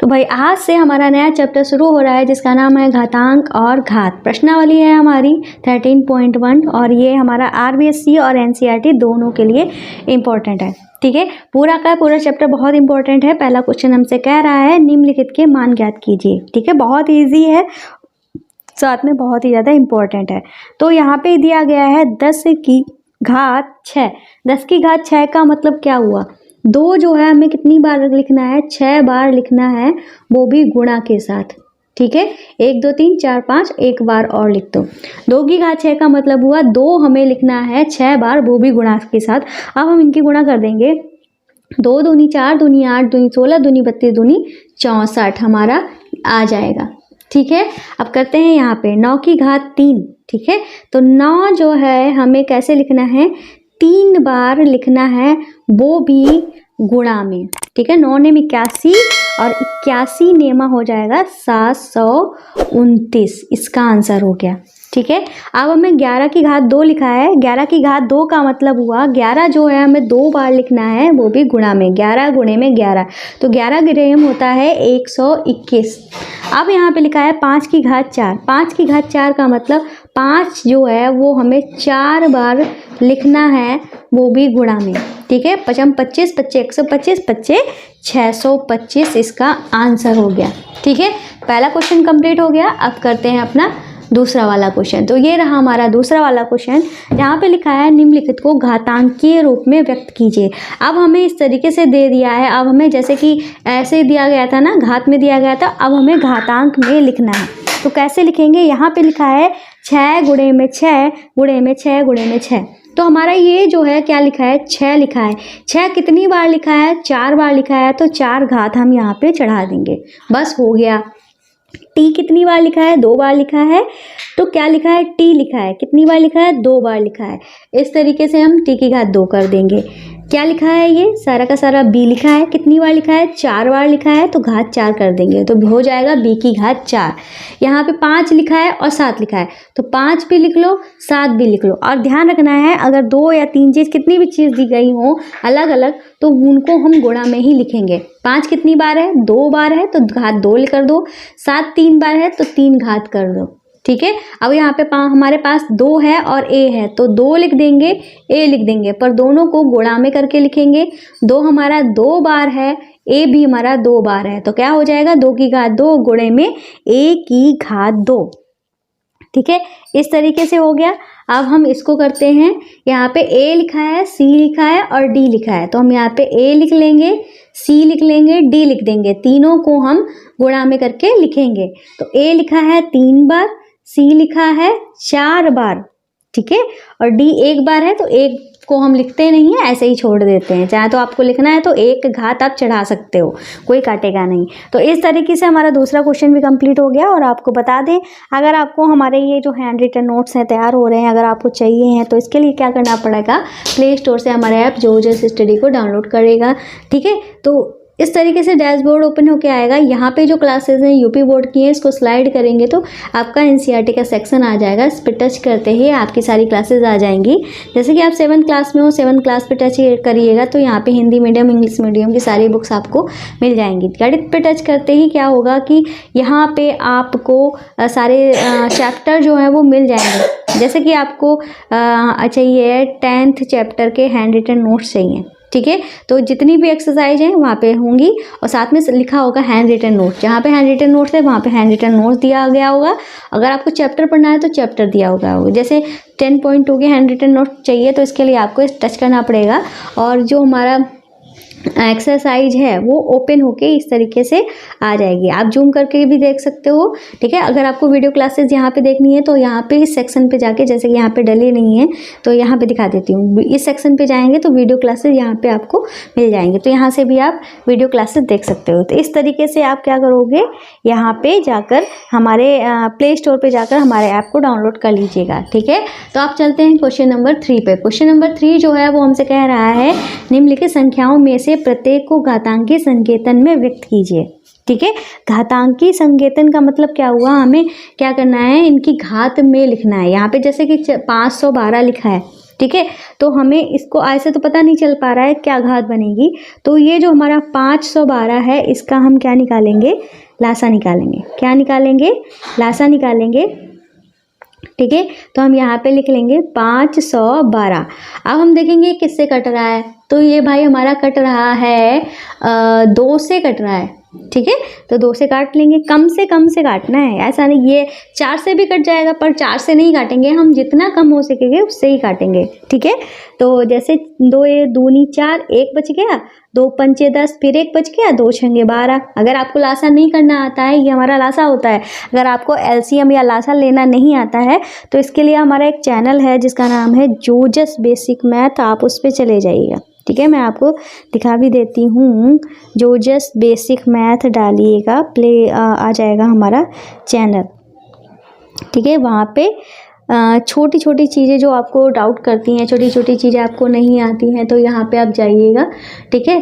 तो भाई आज से हमारा नया चैप्टर शुरू हो रहा है जिसका नाम है घातांक और घात। प्रश्नावली है हमारी 13.1 और ये हमारा आरबीएससी और एनसीईआरटी दोनों के लिए इम्पोर्टेंट है। ठीक है, पूरा का पूरा चैप्टर बहुत इंपॉर्टेंट है। पहला क्वेश्चन हमसे कह रहा है निम्नलिखित के मान ज्ञात कीजिए। ठीक है, बहुत ईजी है, साथ में बहुत ही ज़्यादा इम्पोर्टेंट है। तो यहाँ पे दिया गया है 10 की घात 6। 10 की घात 6 का मतलब क्या हुआ, 2 जो है हमें कितनी बार लिखना है, 6 बार लिखना है, वो भी गुणा के साथ। ठीक है, 1 2 3 4 5 एक बार और लिख दो। 2 की घात 6 का मतलब हुआ 2 हमें लिखना है 6 बार, वो भी गुणा के साथ। अब हम इनकी गुणा कर देंगे, 2 दूनी 4 दूनी 8 दूनी 16 दूनी 32 दूनी 64 हमारा आ जाएगा। ठीक है, अब करते हैं यहाँ पे 9 की घात 3। ठीक है, तो 9 जो है हमें कैसे लिखना है, 3 बार लिखना है, वो भी गुणा में। ठीक है, 9 ने 81 और 81 नेमा हो जाएगा 729, इसका आंसर हो गया। ठीक है, अब हमें 11 की घात 2 लिखा है। 11 की घात 2 का मतलब हुआ 11 जो है हमें 2 बार लिखना है, वो भी गुणा में। 11 गुणे में 11, तो 11 ग्राम होता है 121। अब यहाँ पे लिखा है 5 की घात 4। 5 की घात 4 का मतलब 5 जो है वो हमें 4 बार लिखना है, वो भी गुणा में। ठीक है, 5 25 25 125 25 625, इसका आंसर हो गया। ठीक है, पहला क्वेश्चन कंप्लीट हो गया। अब करते हैं अपना दूसरा वाला क्वेश्चन। तो ये रहा हमारा दूसरा वाला क्वेश्चन, जहाँ पे लिखा है निम्नलिखित को घातांकीय रूप में व्यक्त कीजिए। अब हमें इस तरीके से दे दिया है, अब हमें जैसे कि ऐसे दिया गया था ना, घात में दिया गया था, अब हमें घातांक में लिखना है। तो कैसे लिखेंगे, यहाँ पे लिखा है 6 गुणे में 6 गुणे में 6 गुणे में 6। तो हमारा ये जो है क्या लिखा है, 6 लिखा है। 6 कितनी बार लिखा है, 4 बार लिखा है, तो 4 घात हम यहाँ पे चढ़ा देंगे, बस हो गया। टी कितनी बार लिखा है, 2 बार लिखा है, तो क्या लिखा है, टी लिखा है। कितनी बार लिखा है, 2 बार लिखा है। इस तरीके से हम टी की घात 2 कर देंगे। क्या लिखा है, ये सारा का सारा बी लिखा है। कितनी बार लिखा है, 4 बार लिखा है, तो घात 4 कर देंगे, तो हो जाएगा बी की घात 4। यहाँ पे 5 लिखा है और 7 लिखा है, तो 5 भी लिख लो, 7 भी लिख लो। और ध्यान रखना है, अगर 2 या 3 चीज़, कितनी भी चीज़ दी गई हो अलग अलग, तो उनको हम गुणा में ही लिखेंगे। 5 कितनी बार है, 2 बार है, तो घात 2 कर दो। 7 3 बार है, तो 3 घात कर दो। ठीक है, अब यहाँ पे हमारे पास 2 है और ए है, तो 2 लिख देंगे, ए लिख देंगे, पर दोनों को गुणा में करके लिखेंगे। 2 हमारा 2 बार है, ए भी हमारा 2 बार है, तो क्या हो जाएगा, 2 की घात 2 गुणे में ए की घात 2। ठीक है, इस तरीके से हो गया। अब हम इसको करते हैं, यहाँ पे ए लिखा है, सी लिखा है और डी लिखा है, तो हम यहाँ पे ए लिख लेंगे, सी लिख लेंगे, डी लिख देंगे, तीनों को हम गुणा में करके लिखेंगे। तो ए लिखा है 3 बार, सी लिखा है 4 बार, ठीक है, और डी 1 बार है, तो 1 को हम लिखते नहीं है, ऐसे ही छोड़ देते हैं। चाहे तो आपको लिखना है तो 1 घात आप चढ़ा सकते हो, कोई काटेगा नहीं। तो इस तरीके से हमारा दूसरा क्वेश्चन भी कंप्लीट हो गया। और आपको बता दें, अगर आपको हमारे ये जो हैंड रिटन नोट्स हैं तैयार हो रहे हैं, अगर आपको चाहिए हैं, तो इसके लिए क्या करना पड़ेगा, प्ले स्टोर से हमारे ऐप जोजस स्टडी को डाउनलोड करेगा। ठीक है, तो इस तरीके से डैशबोर्ड ओपन होके आएगा। यहाँ पे जो क्लासेस हैं यूपी बोर्ड की हैं, इसको स्लाइड करेंगे तो आपका एनसीईआरटी का सेक्शन आ जाएगा। इस पर टच करते ही आपकी सारी क्लासेस आ जाएंगी। जैसे कि आप 7th क्लास में हो, 7th क्लास पे टच करिएगा तो यहाँ पे हिंदी मीडियम, इंग्लिश मीडियम की सारी बुक्स आपको मिल जाएंगी। गणित पे टच करते ही क्या होगा कि यहाँ पे आपको सारे चैप्टर जो हैं वो मिल जाएंगे। जैसे कि आपको चाहिए 10th चैप्टर के हैंड रिटन नोट्स चाहिए, ठीक है, तो जितनी भी एक्सरसाइज हैं वहाँ पे होंगी, और साथ में लिखा होगा हैंड रिटन नोट। जहाँ पे हैंड रिटन नोट्स है वहाँ पे हैंड रिटन नोट्स दिया गया होगा। अगर आपको चैप्टर पढ़ना है तो चैप्टर दिया होगा। जैसे 10.2 के हैंड रिटन नोट चाहिए, तो इसके लिए आपको टच करना पड़ेगा, और जो हमारा एक्सरसाइज है वो ओपन होके इस तरीके से आ जाएगी। आप जूम करके भी देख सकते हो। ठीक है, अगर आपको वीडियो क्लासेस यहाँ पे देखनी है तो यहाँ पे इस सेक्शन पे जाके, जैसे कि यहाँ पे डले नहीं है तो यहाँ पे दिखा देती हूँ, इस सेक्शन पे जाएंगे तो वीडियो क्लासेस यहाँ पे आपको मिल जाएंगे, तो यहाँ से भी आप वीडियो क्लासेस देख सकते हो। तो इस तरीके से आप क्या करोगे, यहाँ पे जाकर हमारे प्ले स्टोर पर जाकर हमारे ऐप को डाउनलोड कर लीजिएगा। ठीक है, तो आप चलते हैं क्वेश्चन नंबर 3 पे। क्वेश्चन नंबर 3 जो है वो हमसे कह रहा है निम्नलिखित संख्याओं में से प्रत्येक को घातांकी संकेतन में व्यक्त कीजिए। ठीक है, घातांकी संकेतन का मतलब क्या हुआ, हमें क्या करना है, इनकी घात में लिखना है। यहाँ पे जैसे कि 512 लिखा है, ठीक है। तो हमें इसको ऐसे तो पता नहीं चल पा रहा है क्या घात बनेगी, तो ये जो हमारा 512 है इसका हम क्या निकालेंगे, लासा निकालेंगे। क्या निकालेंगे, लासा निकालेंगे। ठीक है, तो हम यहाँ पे लिख लेंगे 512। अब हम देखेंगे किससे कट रहा है, तो ये भाई हमारा कट रहा है 2 से कट रहा है। ठीक है, तो 2 से काट लेंगे, कम से काटना है, ऐसा नहीं ये 4 से भी कट जाएगा, पर 4 से नहीं काटेंगे हम, जितना कम हो सकेंगे उससे ही काटेंगे। ठीक है, तो जैसे 2 दूनी 4, 1 बच गया, 2 पंचे 10, फिर 1 बच गया, 2 छंगे 12। अगर आपको लासा नहीं करना आता है, ये हमारा लासा होता है, अगर आपको एलसीएम या लासा लेना नहीं आता है तो इसके लिए हमारा एक चैनल है जिसका नाम है जोजस बेसिक मैथ, आप उस पर चले जाइएगा। ठीक है, मैं आपको दिखा भी देती हूँ, जोजस बेसिक मैथ डालिएगा, प्ले आ जाएगा हमारा चैनल। ठीक है, वहाँ पे छोटी छोटी चीज़ें जो आपको डाउट करती हैं, छोटी छोटी चीज़ें आपको नहीं आती हैं, तो यहाँ पे आप जाइएगा। ठीक है,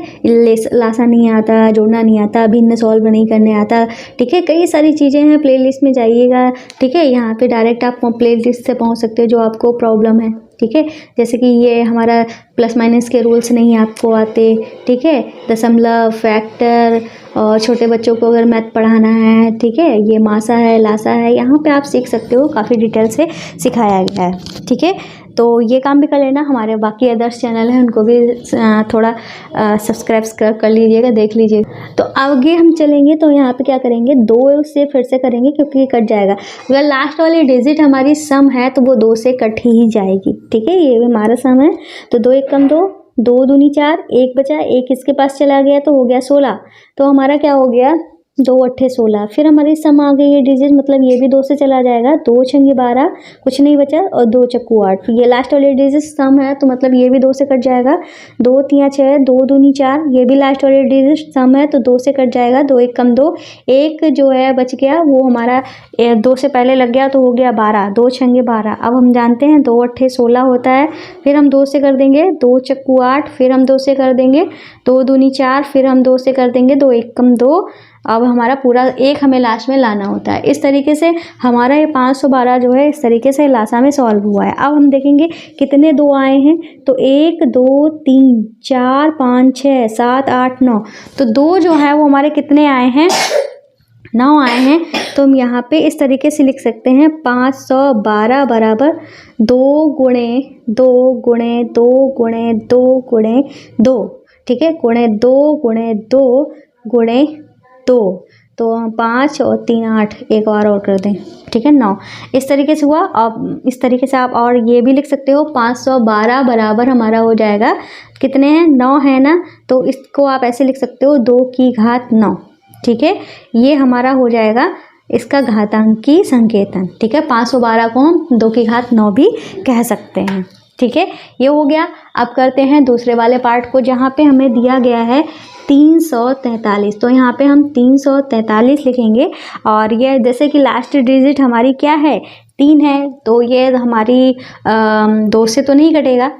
लासा नहीं आता, जोड़ना नहीं आता, भिन्न सॉल्व नहीं करने आता। ठीक है, कई सारी चीज़ें हैं, प्लेलिस्ट में जाइएगा। ठीक है, यहाँ पे डायरेक्ट आप प्लेलिस्ट से पहुँच सकते हो जो आपको प्रॉब्लम है। ठीक है, जैसे कि ये हमारा प्लस माइनस के रूल्स नहीं आपको आते। ठीक है, दशमलव, फैक्टर, और छोटे बच्चों को अगर मैथ पढ़ाना है, ठीक है, ये मासा है, लासा है, यहाँ पे आप सीख सकते हो, काफ़ी डिटेल से सिखाया गया है। ठीक है, तो ये काम भी कर लेना। हमारे बाकी अदर्स चैनल हैं उनको भी थोड़ा सब्सक्राइब कर लीजिएगा, देख लीजिएगा। तो आगे हम चलेंगे, तो यहाँ पे क्या करेंगे, 2 से फिर से करेंगे क्योंकि ये कट जाएगा। अगर लास्ट वाली डिजिट हमारी सम है तो वो 2 से कट ही जाएगी। ठीक है, ये हमारा सम है, तो 2 1 कम 2, 2 दूनी 4, 1 बचा, 1 इसके पास चला गया तो हो गया 16। तो हमारा क्या हो गया, 2 8 16। फिर हमारी सम आ गई है डिजिट, मतलब ये भी 2 से चला जाएगा, 2 छंगे 12, कुछ नहीं बचा, और 2 चक्कू 8। ये लास्ट वाली डिजिट सम है तो मतलब ये भी 2 से कट जाएगा, 2 3 6, 2 दूनी 4, ये भी लास्ट वाली डिजिट सम है तो 2 से कट जाएगा, 2 1 कम 2, 1 जो है बच गया, वो हमारा 2 से पहले लग गया तो हो गया 12, 2 छंगे 12। अब हम जानते हैं 2 8 16 होता है, फिर हम 2 से कर देंगे, 2 चक्कू 8, फिर हम 2 से कर देंगे, 2 दूनी 4, फिर हम 2 से कर देंगे, 2 1 कम 2। अब हमारा पूरा 1 हमें लास्ट में लाना होता है। इस तरीके से हमारा ये 512 जो है इस तरीके से लासा में सॉल्व हुआ है। अब हम देखेंगे कितने 2 आए हैं, तो 1 2 3 4 5 6 7 8 9, तो 2 जो है वो हमारे कितने आए हैं, 9 आए हैं। तो हम यहाँ पे इस तरीके से लिख सकते हैं 512 बराबर 2 गुणे 2 गुणे 2 गुणे 2 गुणे 2। ठीक है, गुणे 2 गुणे 2 गुणे 2, तो 5 और 3 8, एक बार और कर दें। ठीक है, 9 इस तरीके से हुआ। अब इस तरीके से आप और ये भी लिख सकते हो, 512 बराबर हमारा हो जाएगा, कितने हैं, 9 है ना, तो इसको आप ऐसे लिख सकते हो 2 की घात 9। ठीक है, ये हमारा हो जाएगा इसका घातांकी संकेतन। ठीक है, 512 को हम 2 की घात 9 भी कह सकते हैं। ठीक है, ये हो गया। अब करते हैं दूसरे वाले पार्ट को, जहाँ पे हमें दिया गया है 343। तो यहाँ पे हम 343 लिखेंगे, और ये जैसे कि लास्ट डिजिट हमारी क्या है, 3 है, तो ये हमारी 2 से तो नहीं कटेगा,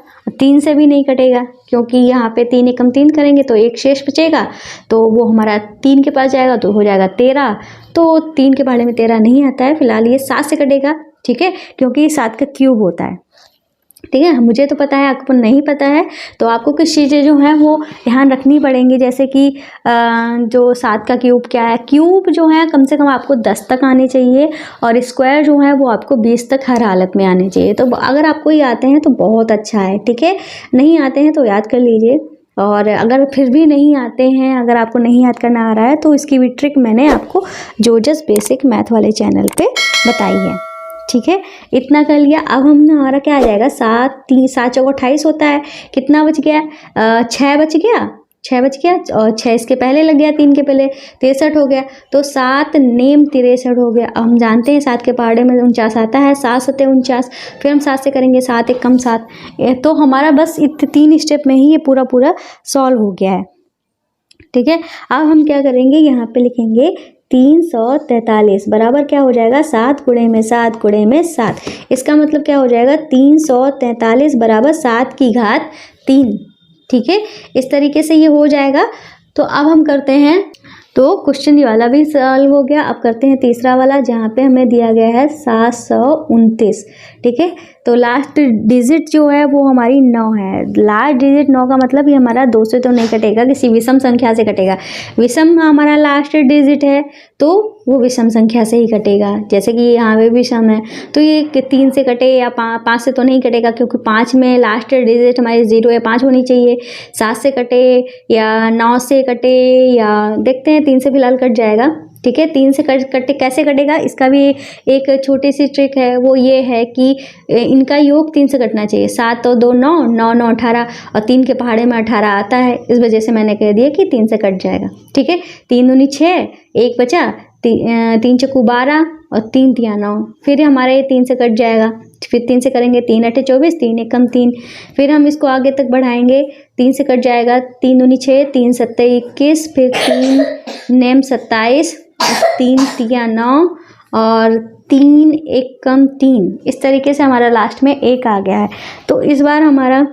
3 से भी नहीं कटेगा, क्योंकि यहाँ पे 3 एकम 3 करेंगे तो 1 शेष बचेगा, तो वो हमारा 3 के पास जाएगा तो हो जाएगा 13। तो 3 के पहाड़े में 13 नहीं आता है, फिलहाल ये 7 से कटेगा। ठीक है, क्योंकि 7 का क्यूब होता है। ठीक है, मुझे तो पता है, आपको नहीं पता है, तो आपको कुछ चीज़ें जो हैं वो ध्यान रखनी पड़ेंगी, जैसे कि जो 7 का क्यूब क्या है, क्यूब जो है कम से कम आपको 10 तक आने चाहिए, और स्क्वायर जो है वो आपको 20 तक हर हालत में आने चाहिए। तो अगर आपको ये आते हैं तो बहुत अच्छा है। ठीक है, नहीं आते हैं तो याद कर लीजिए, और अगर फिर भी नहीं आते हैं, अगर आपको नहीं याद करना आ रहा है, तो इसकी भी ट्रिक मैंने आपको जोजस बेसिक मैथ वाले चैनल पे बताई है। ठीक है, इतना कर लिया। अब हम हमारा क्या आ जाएगा, 7 3 7 चौक 28 होता है, कितना बच गया, 6 बच गया, 6 बच गया, और 6 इसके पहले लग गया, 3 के पहले 63 हो गया, तो 7 नेम 63 हो गया। अब हम जानते हैं 7 के पहाड़े में 49 आता है, 7 7 49, फिर हम 7 से करेंगे, 7 1 कम 7, तो हमारा बस 3 स्टेप में ही ये पूरा सॉल्व हो गया है। ठीक है, अब हम क्या करेंगे, यहाँ पे लिखेंगे 343 बराबर क्या हो जाएगा, 7 गुणे में 7 गुणे में 7। इसका मतलब क्या हो जाएगा, 343 बराबर 7 की घात 3। ठीक है, इस तरीके से ये हो जाएगा। तो अब हम करते हैं, तो क्वेश्चन ये वाला भी सॉल्व हो गया। अब करते हैं तीसरा वाला, जहाँ पे हमें दिया गया है 729। ठीक है। तो लास्ट डिजिट जो है वो हमारी 9 है। लास्ट डिजिट 9 का मतलब ये हमारा 2 से तो नहीं कटेगा, किसी विषम संख्या से कटेगा। विषम हमारा लास्ट डिजिट है तो वो विषम संख्या से ही कटेगा। जैसे कि यहाँ पे विषम है तो ये 3 से कटे या 5 से तो नहीं कटेगा, क्योंकि 5 में लास्ट डिजिट हमारी 0 या 5 होनी चाहिए। 7 से कटे या 9 से कटे, या देखते हैं 3 से फिलहाल कट जाएगा, ठीक है। 3 से कटे कैसे कटेगा, इसका भी एक छोटी सी ट्रिक है, वो ये है कि इनका योग 3 से कटना चाहिए। 7 और 2 9, 9 9 18 और 3 के पहाड़े में 18 आता है, इस वजह से मैंने कह दिया कि 3 से कट जाएगा, ठीक है। 3 दूनी 6, 1 बचा, 3 चक्कू 12 और 3 तिया 9, फिर हमारे 3 से कट जाएगा। फिर 3 से करेंगे, 3 8 24, 3 एकम 3, फिर हम इसको आगे तक बढ़ाएंगे, 3 से कट जाएगा। 3 दूनी 6, 3 7 21, फिर 3 नेम 27, 3 तिया 9 और 3 एकम 3। इस तरीके से हमारा लास्ट में 1 आ गया है। तो इस बार हमारा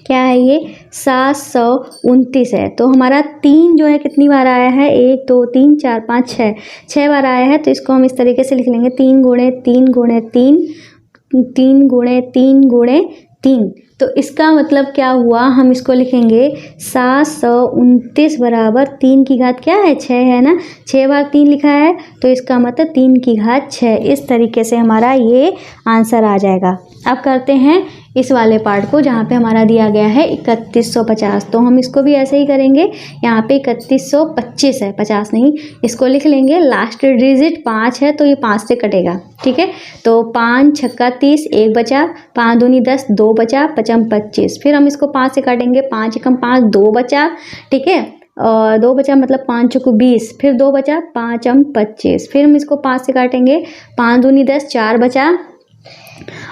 क्या है, ये 729 है। तो हमारा 3 जो है कितनी बार आया है, 1 2 3 4 5 6 बार आया है। तो इसको हम इस तरीके से लिख लेंगे, 3 गुणे 3 गुणे 3, 3 गुणे 3 गुणे 3। तो इसका मतलब क्या हुआ, हम इसको लिखेंगे 729 बराबर 3 की घात क्या है, 6 है ना। 6 बार 3 लिखा है तो इसका मतलब 3 की घात 6। इस तरीके से हमारा ये आंसर आ जाएगा। अब करते हैं इस वाले पार्ट को जहाँ पे हमारा दिया गया है 3150। तो हम इसको भी ऐसे ही करेंगे। यहाँ पे 3125 है, 50 नहीं। इसको लिख लेंगे, लास्ट डिजिट 5 है तो ये 5 से कटेगा, ठीक है। तो 5 छक्का 30, 1 बचा, 5 दूनी 10, 2 बचा, 5 25। फिर हम इसको 5 से काटेंगे, 5 एकम 5, 2 बचा, ठीक है। और 2 बचा मतलब 5 चौको 20, फिर 2 बचा, 5 25। फिर हम इसको 5 से काटेंगे, 5 दूनी 10, 4 बचा,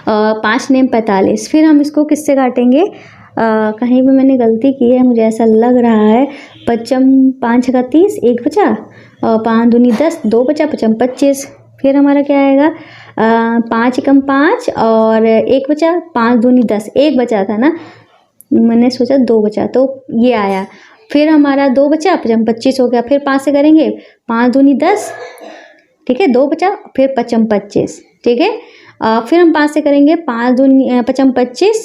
5 नेम 45। फिर हम इसको किससे काटेंगे, कहीं पे मैंने गलती की है, मुझे ऐसा लग रहा है। 5 छक्का 30, 1 बचा, और 5 दूनी 10, 2 बचा, 5 25। फिर हमारा क्या आएगा, 5 एकम 5 और 1 बचा, 5 दूनी 10, 1 बचा था ना, मैंने सोचा 2 बचा तो ये आया। फिर हमारा 2 बचा, 5 25 हो गया। फिर 5 से करेंगे, 5 दूनी 10, ठीक है, 2 बचा, फिर 5 25, ठीक है। फिर हम 5 से करेंगे, 5 दूनी 5 25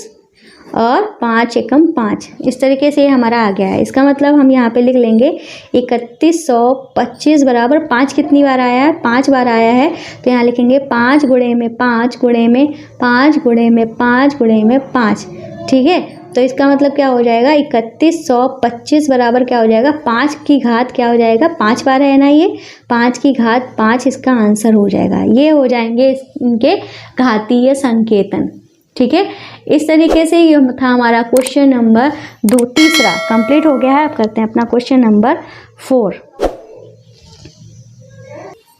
और 5 एकम 5। इस तरीके से ये हमारा आ गया है। इसका मतलब हम यहाँ पे लिख लेंगे 3125 बराबर 5 कितनी बार आया है, 5 बार आया है। तो यहाँ लिखेंगे 5 गुणे में 5 गुणे में 5 गुणे में 5 गुणे में 5, ठीक है। तो इसका मतलब क्या हो जाएगा, 3125 बराबर क्या हो जाएगा, 5 की घात क्या हो जाएगा, 5 बार है ना, ये 5 की घात 5 इसका आंसर हो जाएगा। ये हो जाएंगे इनके घातीय संकेतन, ठीक है। इस तरीके से ये था हमारा क्वेश्चन नंबर 2 तीसरा कंप्लीट हो गया है। अब करते हैं अपना क्वेश्चन नंबर 4।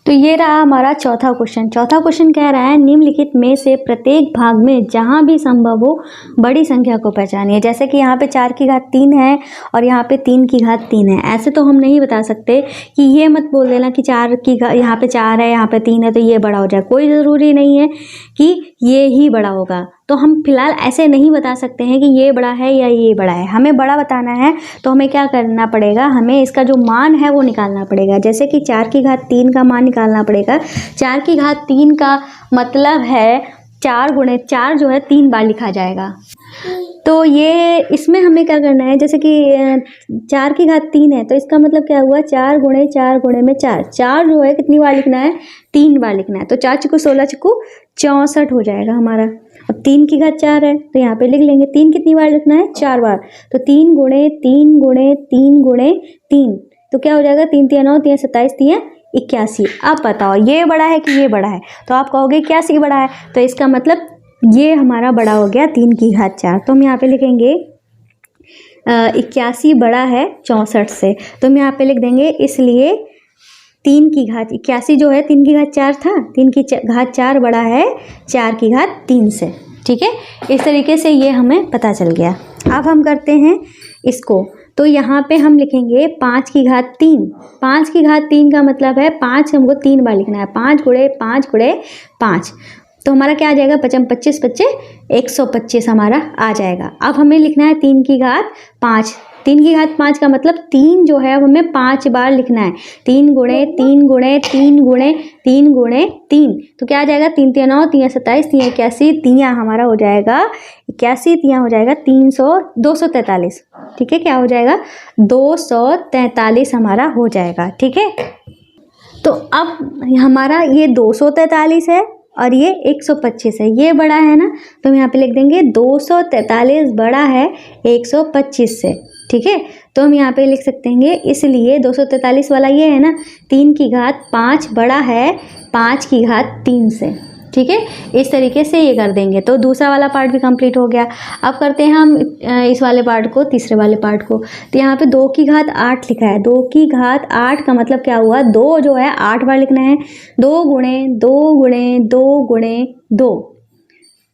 तो ये रहा हमारा चौथा क्वेश्चन। चौथा क्वेश्चन कह रहा है, निम्नलिखित में से प्रत्येक भाग में जहाँ भी संभव हो बड़ी संख्या को पहचानिए। जैसे कि यहाँ पे 4 की घात 3 है और यहाँ पे 3 की घात 3 है। ऐसे तो हम नहीं बता सकते कि ये मत बोल देना कि 4 की घात, यहाँ पे 4 है यहाँ पे 3 है तो ये बड़ा हो जाए। कोई ज़रूरी नहीं है कि ये ही बड़ा होगा। तो हम फिलहाल ऐसे नहीं बता सकते हैं कि ये बड़ा है या ये बड़ा है। हमें बड़ा बताना है तो हमें क्या करना पड़ेगा, हमें इसका जो मान है वो निकालना पड़ेगा। जैसे कि 4 की घात 3 का मान निकालना पड़ेगा। 4 की घात 3 का मतलब है 4 गुणे 4 जो है 3 बार लिखा जाएगा। तो ये इसमें हमें क्या करना है, जैसे कि 4 की घात 3 है तो इसका मतलब क्या हुआ, 4 गुणे 4 गुणे में 4। 4 जो है कितनी बार लिखना है, 3 बार लिखना है। तो 4 चक्कू 16 चक्कू 64 हो जाएगा हमारा। अब 3 की घात 4 है तो यहाँ पे लिख लेंगे 3 कितनी बार लिखना है, 4 बार। तो 3 गुणे 3 गुणे 3 गुणे 3, तो क्या हो जाएगा, 3 तिया 9, 3 27, 3 81। अब बताओ ये बड़ा है कि ये बड़ा है। तो आप कहोगे 81 बड़ा है, तो इसका मतलब ये हमारा बड़ा हो गया 3 की घात 4। तो हम यहाँ पे लिखेंगे 81 बड़ा है 64 से। तो हम यहाँ पे लिख देंगे, इसलिए 3 की घात 81 जो है 3 की घात 4 था, 3 की घात 4 बड़ा है 4 की घात 3 से, ठीक है। इस तरीके से ये हमें पता चल गया। अब हम करते हैं इसको। तो यहाँ पे हम लिखेंगे 5 की घात 3। 5 की घात 3 का मतलब है 5 हमको 3 बार लिखना है। 5 गुणे 5 गुणे 5, तो हमारा क्या आ जाएगा, 5 25 25 125 हमारा आ जाएगा। अब हमें लिखना है 3 की घात 5। 3 की घात 5 का मतलब 3 जो है वो हमें 5 बार लिखना है। 3 गुणे 3 गुणे 3 गुणे 3 गुणे 3, तो क्या आ जाएगा 3 3 9 3 27 3 81 3 हमारा हो जाएगा 81, 3 हो जाएगा 243। ठीक है, क्या हो जाएगा 243 हमारा हो जाएगा। ठीक है, तो अब हमारा ये 243 है और ये 125 है, ये बड़ा है ना, तो हम यहाँ पे लिख देंगे 243 बड़ा है 125 से। ठीक है, तो हम यहाँ पे लिख सकते हैं इसलिए 243 वाला ये है ना, 3 की घात 5 बड़ा है 5 की घात 3 से। ठीक है, इस तरीके से ये कर देंगे तो दूसरा वाला पार्ट भी कंप्लीट हो गया। अब करते हैं हम इस वाले पार्ट को, तीसरे वाले पार्ट को। तो यहाँ पे 2 की घात 8 लिखा है, 2 की घात 8 का मतलब क्या हुआ, 2 जो है 8 बार लिखना है, 2 गुणे 2 गुणे 2 गुणे 2।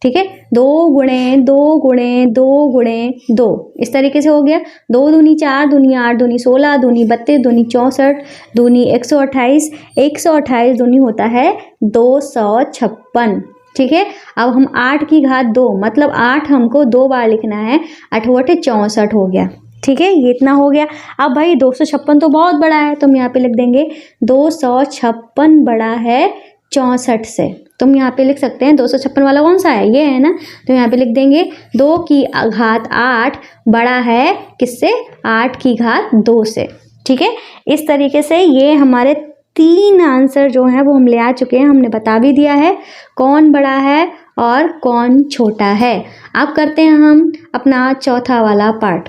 ठीक है, 2 गुणे 2 गुणे 2 गुणे 2, इस तरीके से हो गया। 2 दूनी 4, दूनी 8, दूनी 16, दूनी 32, दूनी 64, दूनी 128, 128 दूनी होता है 256। ठीक है, अब हम 8 की घात 2 मतलब 8 हमको 2 बार लिखना है, 8 8 64 हो गया। ठीक है, ये इतना हो गया। अब भाई 256 तो बहुत बड़ा है, तो हम यहाँ पे लिख देंगे 256 बड़ा है 64 से। तो हम यहाँ पे लिख सकते हैं 256 वाला कौन सा है, ये है ना, तो यहाँ पे लिख देंगे 2 की घात 8 बड़ा है किससे, 8 की घात 2 से। ठीक है, इस तरीके से ये हमारे 3 आंसर जो हैं वो हम ले आ चुके हैं, हमने बता भी दिया है कौन बड़ा है और कौन छोटा है। अब करते हैं हम अपना चौथा वाला पार्ट।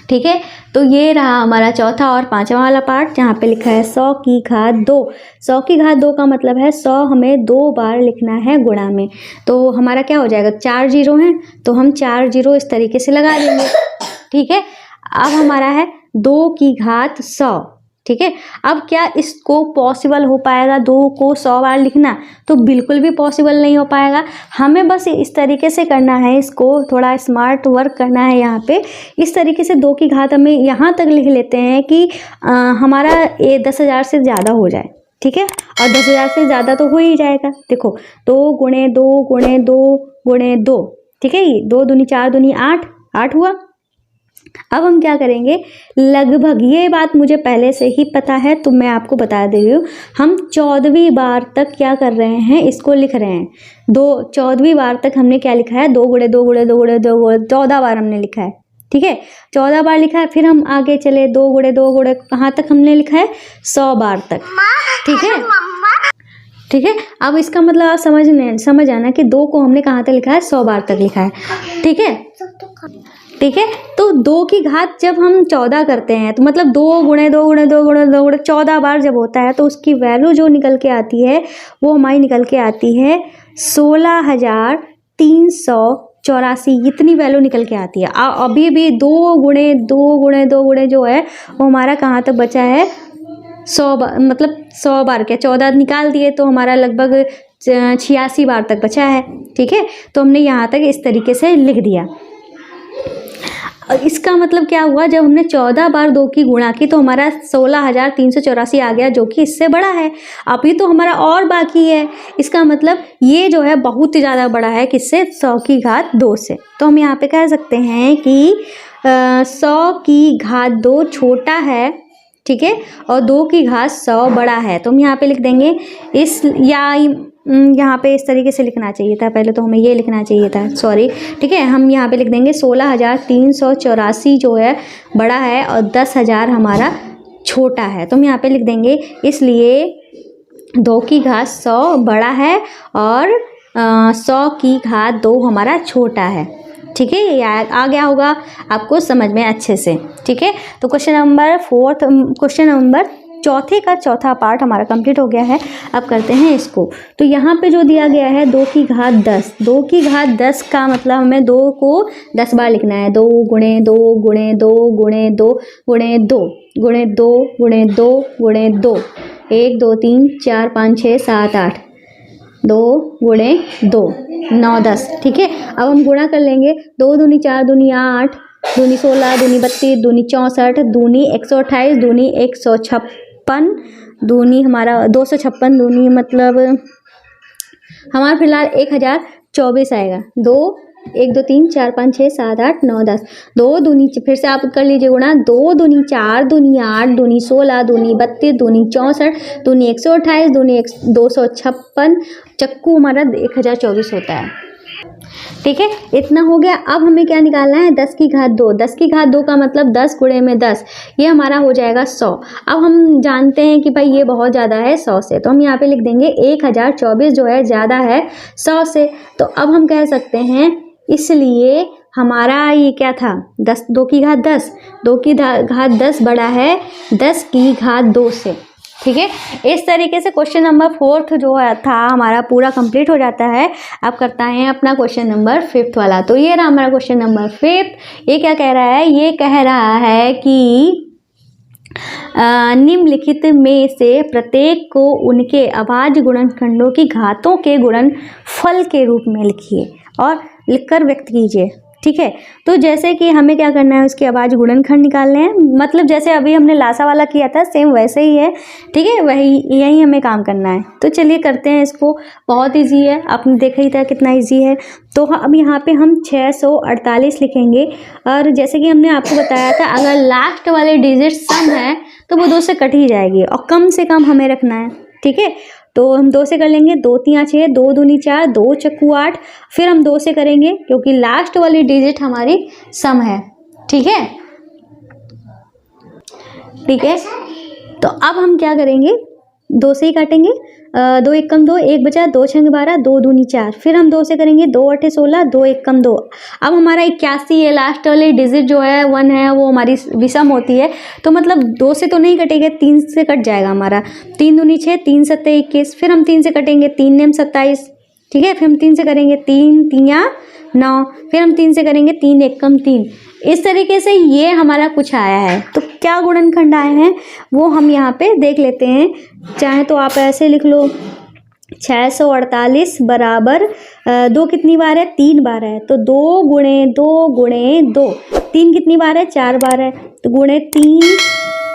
ठीक है, तो ये रहा हमारा चौथा और पांचवा वाला पार्ट, जहाँ पे लिखा है 100 की घात 2। 100 की घात 2 का मतलब है 100 हमें 2 बार लिखना है गुणा में। तो हमारा क्या हो जाएगा, 4 जीरो हैं तो हम 4 जीरो इस तरीके से लगा देंगे। ठीक है, अब हमारा है 2 की घात 100। ठीक है, अब क्या इसको पॉसिबल हो पाएगा 2 को 100 बार लिखना, तो बिल्कुल भी पॉसिबल नहीं हो पाएगा। हमें बस इस तरीके से करना है, इसको थोड़ा स्मार्ट वर्क करना है। यहाँ पे इस तरीके से 2 की घात हमें यहाँ तक लिख लेते हैं कि हमारा ये 10,000 से ज़्यादा हो जाए। ठीक है, और 10,000 से ज़्यादा तो हो ही जाएगा। देखो 2 गुणे 2 गुणे 2 गुणे 2। ठीक है, ये 2 दूनी 4 दूनी 8, 8 हुआ। अब हम क्या करेंगे, लगभग ये बात मुझे पहले से ही पता है तो मैं आपको बता दे रही हूँ, हम 14वीं बार तक क्या कर रहे हैं, इसको लिख रहे हैं। 14वीं बार तक हमने क्या लिखा है, 2 गुणे 2 गुणे 2 गुणे 2 गुणे 14 बार हमने लिखा है। ठीक है, 14 बार लिखा है। फिर हम आगे चले 2 गुणे 2 गुणे कहाँ तक हमने लिखा है, 100 बार तक। ठीक है, ठीक है, अब इसका मतलब आप समझ आना कि 2 को हमने कहाँ तक लिखा है, 100 बार तक लिखा है। ठीक है, ठीक है, तो 2 की घात जब हम 14 करते हैं तो मतलब 2 गुणे 2 गुणे 2 गुणे 2 गुणे 14 बार जब होता है तो उसकी वैल्यू जो निकल के आती है वो हमारी निकल के आती है 16,384। इतनी वैल्यू निकल के आती है। अभी भी 2 गुणे 2 गुणे 2 गुणे जो है वो हमारा कहाँ तक बचा है, 100 बार, मतलब 100 बार क्या 14 निकाल दिए तो हमारा लगभग 86 बार तक बचा है। ठीक है, तो हमने यहाँ तक इस तरीके से लिख दिया। इसका मतलब क्या हुआ, जब हमने 14 बार 2 की गुणा की तो हमारा 16,384 आ गया, जो कि इससे बड़ा है। अभी तो हमारा और बाकी है, इसका मतलब ये जो है बहुत ही ज़्यादा बड़ा है किससे, 100 की घात 2 से। तो हम यहाँ पे कह सकते हैं कि 100 की घात 2 छोटा है। ठीक है, और 2 की घात 100 बड़ा है। तो हम यहाँ पे लिख देंगे इस, या यहाँ पे इस तरीके से लिखना चाहिए था, पहले तो हमें ये लिखना चाहिए था, सॉरी। ठीक है, हम यहाँ पे लिख देंगे 16,384 जो है बड़ा है और 10,000 हमारा छोटा है। तो हम यहाँ पे लिख देंगे इसलिए 2 की घात 100 बड़ा है और 100 की घात 2 हमारा छोटा है। ठीक है, ये आ गया होगा आपको समझ में अच्छे से। ठीक है, तो क्वेश्चन नंबर चौथे का चौथा पार्ट हमारा कंप्लीट हो गया है। अब करते हैं इसको। तो यहाँ पे जो दिया गया है 2 की घात 10, 2 की घात 10 का मतलब हमें 2 को 10 बार लिखना है। 2 गुणे 2 गुणे 2 गुणे 2 गुणे 2 गुणे 2 गुणे 2 गुणे 2, 1 2 3 4 5 6 7 8, 2 गुणे 2 9 10। ठीक है, अब हम गुणा कर लेंगे। 2 दूनी 4 दूनी 8 दूनी 16 दूनी 32 दूनी 64 दूनी 128 दूनी 156 दूनी हमारा 256 दूनी मतलब हमारा फिलहाल 1024 आएगा। 2 1 2 3 4 5 6 7 8 9 10, 2 दूनी, फिर से आप कर लीजिए गुणा, 2 दूनी 4 दूनी 8 दूनी 16 दूनी 32 दूनी 64 दूनी 128 दूनी 256, चक्कू हमारा 1024 होता है। ठीक है, इतना हो गया। अब हमें क्या निकालना है, 10 की घात 2। 10 की घात 2 का मतलब 10 गुणे में 10, ये हमारा हो जाएगा 100। अब हम जानते हैं कि भाई ये बहुत ज़्यादा है 100 से, तो हम यहाँ पे लिख देंगे 1024 जो है ज़्यादा है 100 से। तो अब हम कह सकते हैं, इसलिए हमारा ये क्या था, 10 2 की घात 10, 2 की घात 10 बड़ा है 10 की घात 2 से। ठीक है, इस तरीके से क्वेश्चन नंबर 4 जो है था हमारा पूरा कंप्लीट हो जाता है। अब करता है अपना क्वेश्चन नंबर 5 वाला। तो ये रहा हमारा क्वेश्चन नंबर 5। ये क्या कह रहा है, ये कह रहा है कि निम्नलिखित में से प्रत्येक को उनके अभाज्य गुणनखंडों की घातों के गुणनफल के रूप में लिखिए और लिखकर व्यक्त कीजिए। ठीक है, तो जैसे कि हमें क्या करना है, उसके अभाज्य गुणनखंड निकालने हैं, मतलब जैसे अभी हमने लासा वाला किया था सेम वैसे ही है। ठीक है, वही यही हमें काम करना है। तो चलिए करते हैं इसको, बहुत इजी है, आपने देखा ही था कितना इजी है। तो अब यहाँ पे हम 648 लिखेंगे, और जैसे कि हमने आपको बताया था अगर लास्ट वाले डिजिट सम है तो वो 2 से कट ही जाएगी और कम से कम हमें रखना है। ठीक है, तो हम 2 से कर लेंगे, 2 3 6, 2 दूनी 4, 2 चक्कू 8, फिर हम 2 से करेंगे क्योंकि लास्ट वाली डिजिट हमारी सम है। ठीक है, ठीक है, तो अब हम क्या करेंगे, 2 से ही काटेंगे, 2 1 कम 2, 1 बचा, 2 6 12, 2 दूनी 4, फिर हम 2 से करेंगे, 2 8 16, 2 1 कम 2। अब हमारा 81 है, लास्ट वाली डिजिट जो है 1 है, वो हमारी विषम होती है, तो मतलब 2 से तो नहीं कटेगा, 3 से कट जाएगा हमारा। 3 दूनी 6, 3 सत्ते 21, फिर हम 3 से कटेंगे, 3 नेम 27। ठीक है, फिर हम 3 से करेंगे, 3 3 9, फिर हम 3 से करेंगे, 3 1 कम 3। इस तरीके से ये हमारा कुछ आया है। तो क्या गुणनखंड आए हैं वो हम यहाँ पे देख लेते हैं। चाहे तो आप ऐसे लिख लो, 648 बराबर 2 कितनी बार है, 3 बार है, तो 2 गुणे 2 गुणे 2, 3 कितनी बार है, 4 बार है, तो गुणे 3।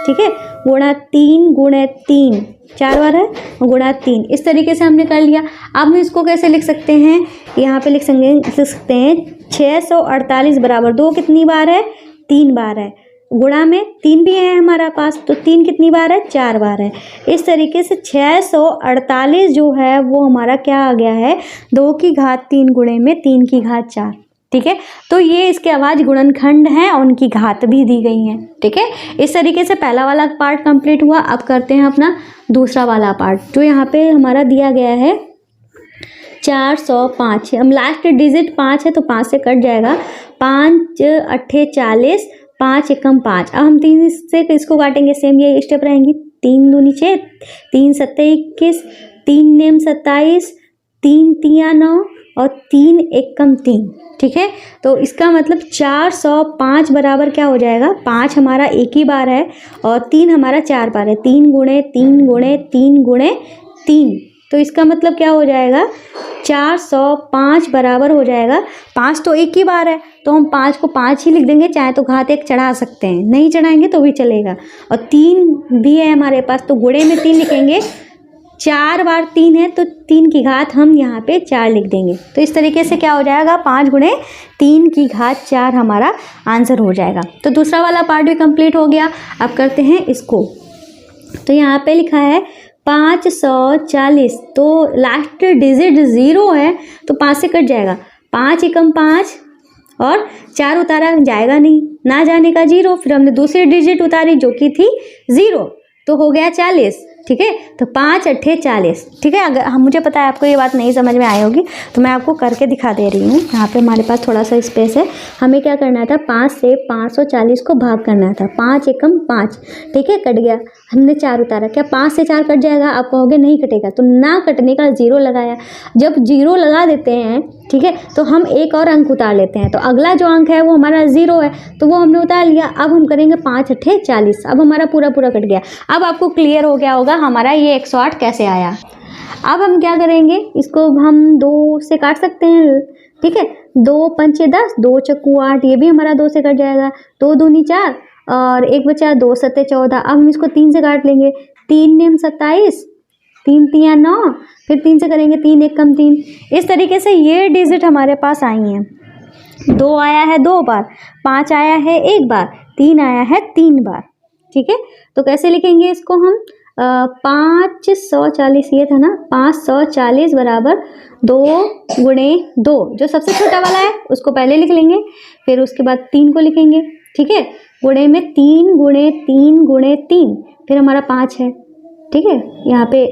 ठीक है, गुणा 3 गुणे 3, 4 बार है, गुणा 3। इस तरीके से हमने कर लिया। अब हम इसको कैसे लिख सकते हैं, यहाँ पे लिख सकते हैं 648 बराबर 2 कितनी बार है, 3 बार है, गुणा में 3 भी है हमारा पास, तो 3 कितनी बार है, 4 बार है। इस तरीके से 648 जो है वो हमारा क्या आ गया है, 2 की घात 3 गुणे में 3 की घात 4। ठीक है, तो ये इसके अभाज्य गुणनखंड हैं और उनकी घात भी दी गई हैं। ठीक है, इस तरीके से पहला वाला पार्ट कंप्लीट हुआ। अब करते हैं अपना दूसरा वाला पार्ट, जो यहाँ पे हमारा दिया गया है 405। हम लास्ट डिजिट 5 है तो 5 से कट जाएगा, 5 8 40, 5 एकम 5। अब हम 3 से इसको काटेंगे, सेम ये स्टेप रहेंगी, 3 दूनी 6, 3 सत्ते 21, 3 नेम 27, 3 3 9 और 3 एकम 3। ठीक है, तो इसका मतलब 405 बराबर क्या हो जाएगा, 5 हमारा एक ही बार है और 3 हमारा 4 बार है, 3 गुणे 3 गुणे 3 गुणे 3। तो इसका मतलब क्या हो जाएगा, 405 बराबर हो जाएगा, 5 तो एक ही बार है तो हम 5 को 5 ही लिख देंगे, चाहे तो घात 1 चढ़ा सकते हैं, नहीं चढ़ाएंगे तो भी चलेगा, और 3 भी है हमारे पास तो गुणे में 3 लिखेंगे, 4 बार 3 है तो 3 की घात हम यहाँ पे 4 लिख देंगे। तो इस तरीके से क्या हो जाएगा, 5 गुणे 3 की घात 4 हमारा आंसर हो जाएगा। तो दूसरा वाला पार्ट भी कंप्लीट हो गया। अब करते हैं इसको, तो यहाँ पे लिखा है 540, तो लास्ट डिजिट 0 है तो 5 से कट जाएगा, 5 एकम 5 और 4 उतारा जाएगा नहीं, ना जाने का 0, फिर हमने दूसरी डिजिट उतारी जो कि थी 0, तो हो गया 40। ठीक है, तो 5 8 40। ठीक है, अगर हम, मुझे पता है आपको ये बात नहीं समझ में आई होगी तो मैं आपको करके दिखा दे रही हूँ। यहाँ पे हमारे पास थोड़ा सा स्पेस है, हमें क्या करना था, 5 से 540 को भाग करना था, 5 एकम 5। ठीक है, कट गया, हमने 4 उतारा, क्या 5 से 4 कट जाएगा, आप कहोगे नहीं कटेगा, तो ना कटने का 0 लगाया। जब 0 लगा देते हैं, ठीक है, तो हम एक और अंक उतार लेते हैं, तो अगला जो अंक है वो हमारा 0 है तो वो हमने उतार लिया। अब हम करेंगे 5 8 40, अब हमारा पूरा पूरा कट गया। अब आपको क्लियर हो गया होगा हमारा ये 108 कैसे आया। अब हम क्या करेंगे, इसको हम 2 से काट सकते हैं। ठीक है, 2 पंचे 10, 2 चक्कू 8, ये भी हमारा 2 से कट जाएगा, 2 दूनी 4 और 1 बचा, 2 सत्ते 14। अब हम इसको 3 से काट लेंगे, 3 नेम 27, 3 3 9, फिर 3 से करेंगे, 3 1 कम 3। इस तरीके से ये डिजिट हमारे पास आई हैं। 2 आया है 2 बार, 5 आया है 1 बार, 3 आया है 3 बार। ठीक है, तो कैसे लिखेंगे इसको हम? 540 ये था ना, 540 बराबर 2 गुणे 2, जो सबसे छोटा वाला है उसको पहले लिख लेंगे, फिर उसके बाद 3 को लिखेंगे। ठीक है, गुणे में 3 गुणे 3 गुणे 3, फिर हमारा 5 है। ठीक है, यहाँ पे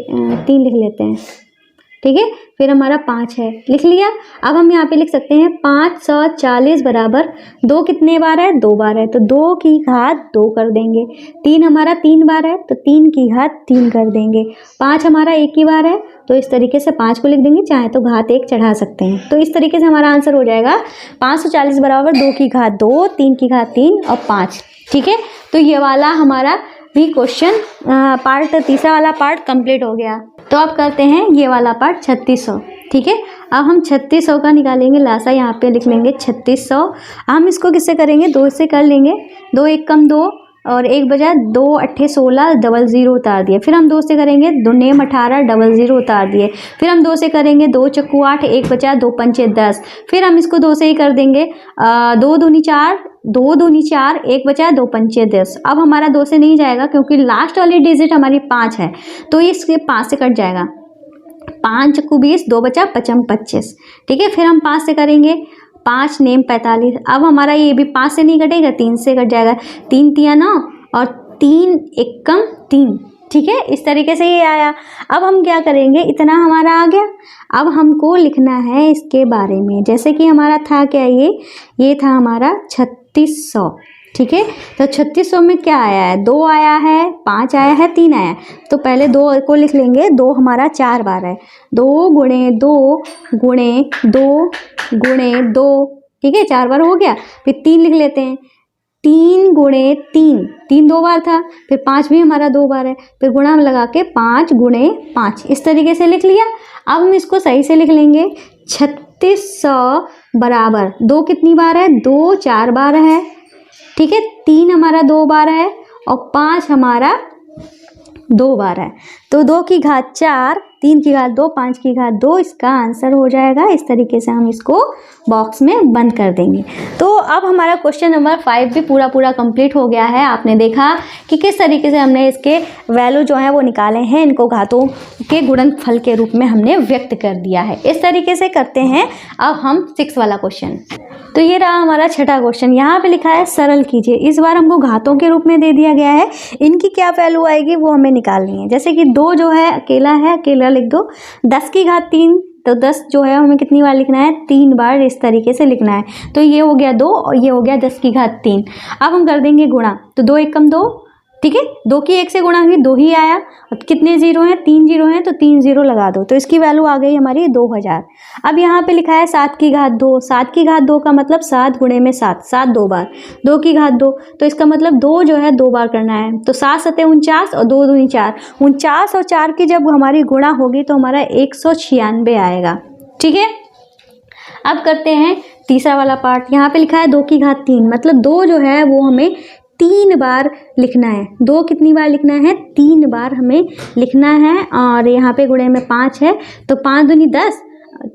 3 लिख लेते हैं। ठीक है, फिर हमारा 5 है, लिख लिया। अब हम यहाँ पे लिख सकते हैं 540 बराबर 2 कितने बार है? 2 बार है, तो 2 की घात 2 कर देंगे। 3 हमारा 3 बार है, तो 3 की घात 3 कर देंगे। 5 हमारा 1 ही बार है, तो इस तरीके से 5 को लिख देंगे, चाहे तो घात 1 चढ़ा सकते हैं। तो इस तरीके से हमारा आंसर हो जाएगा 540 बराबर 2 की घात 2, 3 की घात 3 और 5। ठीक है, तो ये वाला हमारा भी क्वेश्चन पार्ट, तीसरा वाला पार्ट कंप्लीट हो गया। तो अब करते हैं ये वाला पार्ट 3600। ठीक है, अब हम 3600 का निकालेंगे लासा, यहाँ पे लिख लेंगे 3600। हम इसको किससे करेंगे? 2 से कर लेंगे। 2 1 कम 2 और 1 बजा 2 8 16, डबल 0 उतार दिए। फिर हम 2 से करेंगे, 2 9 18, डबल 0 उतार दिए। फिर हम 2 से करेंगे, 2 चक्कू 8, 1 बचा 2 पंचे 10। फिर हम इसको 2 से ही कर देंगे, 2 दूनी 4, 2 दूनी 4, 1 बचा 2 पंचे 10। अब हमारा 2 से नहीं जाएगा क्योंकि लास्ट वाली डिजिट हमारी 5 है, तो ये इसके 5 से कट जाएगा। 5 चक्कू 20, 2 बचा 5 25। ठीक है, फिर हम 5 से करेंगे, 5 नेम 45। अब हमारा ये भी 5 से नहीं कटेगा, 3 से कट जाएगा। 3 तिया 9 और 3 एकम 3। ठीक है, इस तरीके से ये आया। अब हम क्या करेंगे, इतना हमारा आ गया। अब हमको लिखना है इसके बारे में, जैसे कि हमारा था क्या, ये था हमारा 3600। ठीक है, तो 3600 में क्या आया है? 2 आया है, 5 आया है, 3 आया है। तो पहले 2 को लिख लेंगे, 2 हमारा 4 बार है, 2 गुणे 2 गुणे 2 गुणे 2। ठीक है, 4 बार हो गया। फिर 3 लिख लेते हैं, 3 गुणे 3, 3 2 बार था, फिर 5 भी हमारा 2 बार है, फिर गुणा में लगा के 5 गुणे 5, इस तरीके से लिख लिया। अब हम इसको सही से लिख लेंगे, 3600 बराबर 2 कितनी बार है? 2 4 बार है। ठीक है, 3 हमारा 2 बार है और 5 हमारा 2 बार है, तो 2 की घात 4, 3 की घात 2, 5 की घात 2, इसका आंसर हो जाएगा। इस तरीके से हम इसको बॉक्स में बंद कर देंगे। तो अब हमारा क्वेश्चन नंबर 5 भी पूरा कंप्लीट हो गया है। आपने देखा कि किस तरीके से हमने इसके वैल्यू जो है वो निकाले हैं, इनको घातों के गुणनफल के रूप में हमने व्यक्त कर दिया है। इस तरीके से करते हैं अब हम 6 वाला क्वेश्चन। तो ये रहा हमारा छठा क्वेश्चन। यहाँ पे लिखा है सरल कीजिए। इस बार हमको घातों के रूप में दे दिया गया है, इनकी क्या वैल्यू आएगी वो हमें निकालनी है। जैसे कि 2 जो है अकेला है, अकेला लिख दो। 10 की घात 3, तो 10 जो है हमें कितनी बार लिखना है? 3 बार इस तरीके से लिखना है। तो ये हो गया 2 और ये हो गया 10 की घात 3। अब हम कर देंगे गुणा, तो 2 1 कम 2। ठीक है, 2 की 1 से गुणा की 2 ही आया। अब कितने जीरो हैं? 3 जीरो हैं, तो 3 जीरो लगा दो, तो इसकी वैल्यू आ गई हमारी 2000। अब यहाँ पे लिखा है 7 की घात 2। 7 की घात 2 का मतलब 7 गुणे में 7, 7 2 बार। 2 की घात 2, तो इसका मतलब 2 जो है 2 बार करना है। तो 7 सते 49 और 2 दूनी 4। 49 और 4 की जब हमारी गुणा होगी तो हमारा 196 आएगा। ठीक है, अब करते हैं तीसरा वाला पार्ट। यहाँ पे लिखा है 2 की घात 3, मतलब 2 जो है वो हमें 3 बार लिखना है। 2 कितनी बार लिखना है? 3 बार हमें लिखना है। और यहाँ पे गुणे में 5 है, तो 5 दूनी 10।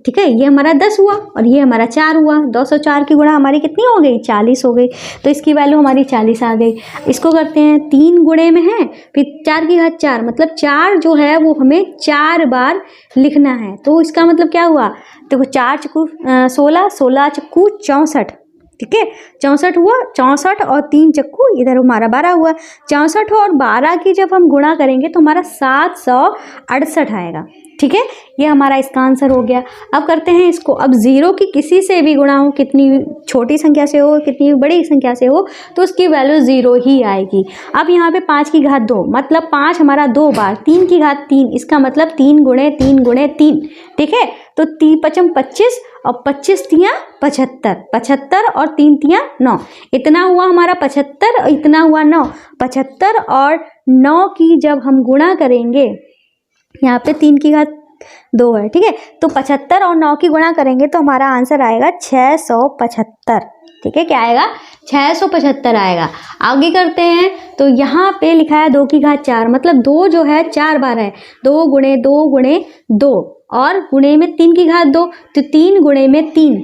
ठीक है, ये हमारा 10 हुआ और ये हमारा 4 हुआ। 204 की गुणा हमारी कितनी हो गई? 40 हो गई, तो इसकी वैल्यू हमारी 40 आ गई। इसको करते हैं, 3 गुणे में है, फिर 4 की घात 4, मतलब 4 जो है वो हमें 4 बार लिखना है। तो इसका मतलब क्या हुआ? देखो 4 चक्कू 16, 16 चक्कू 64। ठीक है, 64 हुआ। 64 और 3 चक्कू इधर हमारा 12 हुआ। 64 और 12 की जब हम गुणा करेंगे तो हमारा 768 आएगा। ठीक है, ये हमारा इसका आंसर हो गया। अब करते हैं इसको, अब 0 की किसी से भी गुणा हो, कितनी छोटी संख्या से हो कितनी बड़ी संख्या से हो, तो उसकी वैल्यू 0 ही आएगी। अब यहाँ पे 5 की घात 2, मतलब 5 हमारा 2 बार। 3 की घात 3, इसका मतलब 3 गुणे 3 गुणे 3। ठीक है, तो 3 पचम 25 और 25 तियाँ 75, 75 और 3 तियाँ 9, इतना हुआ हमारा 75 और इतना हुआ 9। 75 और 9 की जब हम गुणा करेंगे, यहाँ पे 3 की घात 2 है। ठीक है, तो 75 और 9 की गुणा करेंगे तो हमारा आंसर आएगा 675। ठीक है, क्या आएगा? 675 आएगा। आगे करते हैं, तो यहाँ पे लिखा है 2 की घात 4, मतलब 2 जो है 4 बार है। 2 गुणे 2 गुणे 2 और गुणे में 3 की घात 2, तो 3 गुणे में 3।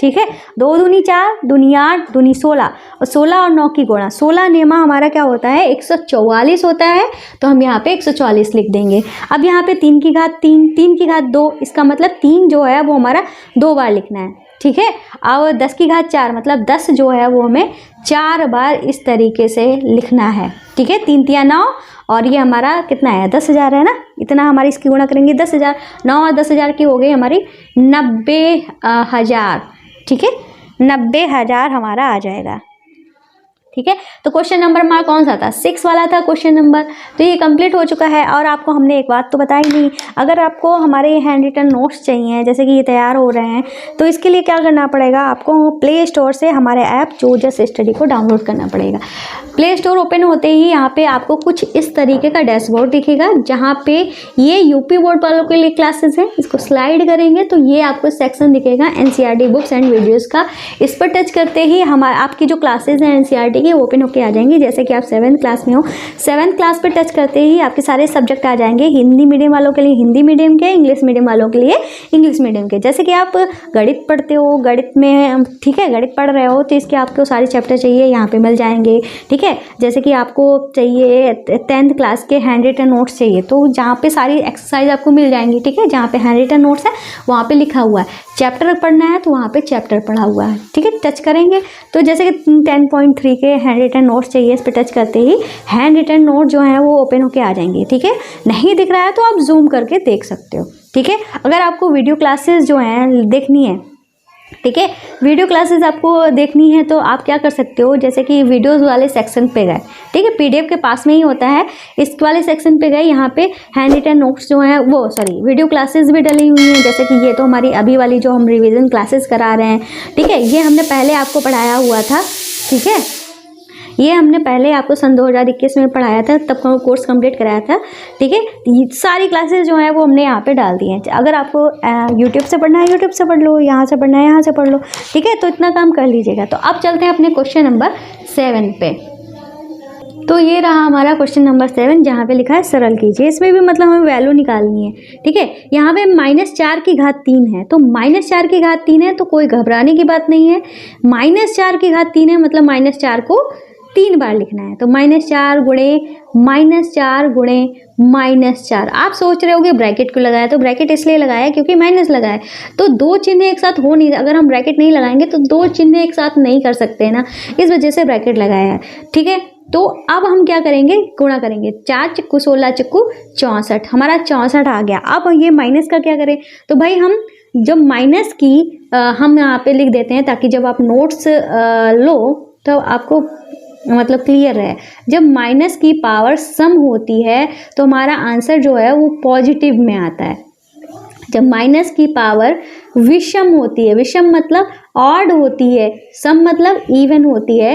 ठीक है। 2 दूनी 4, दूनी 8, दूनी 16 और 16 और 9 की गुणा, 16 नेमा हमारा क्या होता है 144 होता है, तो हम यहाँ पे 144 लिख देंगे। अब यहाँ पे 3 की घात 3, 3 की घात 2, इसका मतलब 3 जो है वो हमारा 2 बार लिखना है, ठीक है। अब 10 की घात 4 मतलब 10 जो है वो हमें 4 बार इस तरीके से लिखना है, ठीक है। 3 तिया 9 और ये हमारा कितना है 10,000 है ना, इतना हमारी इसकी गुणा करेंगे 10,000, 9 और 10,000 की हो गई हमारी 90,000, ठीक है। 90,000 हमारा आ जाएगा, ठीक है। तो क्वेश्चन नंबर हमारा कौन सा था 6 वाला था क्वेश्चन नंबर। तो ये कंप्लीट हो चुका है। और आपको हमने एक बात तो बताई नहीं, अगर आपको हमारे हैंड रिटन नोट्स चाहिए जैसे कि ये तैयार हो रहे हैं, तो इसके लिए क्या करना पड़ेगा, आपको प्ले स्टोर से हमारे ऐप जोजस स्टडी को डाउनलोड करना पड़ेगा। प्ले स्टोर ओपन होते ही यहाँ पे आपको कुछ इस तरीके का डैशबोर्ड दिखेगा, जहाँ पे ये यूपी बोर्ड वालों के लिए क्लासेस हैं। इसको स्लाइड करेंगे तो ये आपको सेक्शन दिखेगा एनसीईआरटी बुक्स एंड वीडियोस का। इस पर टच करते ही हमारे आपकी जो क्लासेस हैं एनसीईआरटी की ओपन होके आ जाएंगी। जैसे कि आप 7th क्लास में हो, 7th क्लास पे टच करते ही आपके सारे सब्जेक्ट आ जाएंगे। हिंदी मीडियम वालों के लिए हिंदी मीडियम के, इंग्लिश मीडियम वालों के लिए इंग्लिश मीडियम के। जैसे कि आप गणित पढ़ते हो, गणित में ठीक है गणित पढ़ रहे हो तो इसके आपको सारे चैप्टर चाहिए यहाँ पे मिल जाएंगे, ठीक है। जैसे कि आपको चाहिए 10th क्लास के हैंड रिटन नोट्स चाहिए, तो जहाँ पे सारी एक्सरसाइज आपको मिल जाएंगी, ठीक है। जहाँ पे हैंड रिटन नोट्स है वहाँ पे लिखा हुआ है। चैप्टर पढ़ना है तो वहाँ पे चैप्टर पढ़ा हुआ है, ठीक है। टच करेंगे तो जैसे कि 10.3 के हैंड रिटन नोट्स चाहिए, इस पर टच करते ही हैंड रिटन नोट जो है वो ओपन होके आ जाएंगे, ठीक है। नहीं दिख रहा है तो आप जूम करके देख सकते हो, ठीक है। अगर आपको वीडियो क्लासेस जो हैं देखनी है, ठीक है, वीडियो क्लासेस आपको देखनी है तो आप क्या कर सकते हो, जैसे कि वीडियोस वाले सेक्शन पे गए, ठीक है, पीडीएफ के पास में ही होता है, इस वाले सेक्शन पे गए, यहाँ पे हैंड रिटन नोट्स जो हैं वो वीडियो क्लासेस भी डली हुई हैं। जैसे कि ये तो हमारी अभी वाली जो हम रिवीजन क्लासेस करा रहे हैं, ठीक है, ये हमने पहले आपको पढ़ाया हुआ था, ठीक है। ये हमने पहले आपको सन 2021 में पढ़ाया था, तब कोर्स कंप्लीट कराया था, ठीक है। सारी क्लासेस जो है वो हमने यहाँ पे डाल दी हैं। अगर आपको यूट्यूब से पढ़ना है यूट्यूब से पढ़ लो, यहाँ से पढ़ना है यहाँ से पढ़ लो, ठीक है। तो इतना काम कर लीजिएगा। तो अब चलते हैं अपने क्वेश्चन नंबर 7 पे। तो ये रहा हमारा क्वेश्चन नंबर 7, जहाँ पे लिखा है सरल कीजिए। इसमें भी मतलब हमें वैल्यू निकालनी है, ठीक है। यहाँ पे -4 की घात 3 है, तो -4 की घात 3 है तो कोई घबराने की बात नहीं है। -4 की घात 3 है मतलब -4 को 3 बार लिखना है। तो -4 गुणे -4 गुणे -4। आप सोच रहे होगे ब्रैकेट क्यों लगाया, तो ब्रैकेट इसलिए लगाया क्योंकि माइनस लगाया। तो 2 चिन्ह एक साथ हो नहीं, अगर हम ब्रैकेट नहीं लगाएंगे तो 2 चिन्ह एक साथ नहीं कर सकते ना, इस वजह से ब्रैकेट लगाया है, ठीक है। तो अब हम क्या करेंगे, गुणा करेंगे। 4 चक्कू 16 चक्कू 64, हमारा 64 आ गया। अब ये माइनस का क्या करें, तो भाई हम जब माइनस की हम यहाँ पे लिख देते हैं ताकि जब आप नोट्स लो तो आपको मतलब क्लियर है। जब माइनस की पावर सम होती है तो हमारा आंसर जो है वो पॉजिटिव में आता है। जब माइनस की पावर विषम होती है, विषम मतलब ऑड होती है, सम मतलब इवन होती है,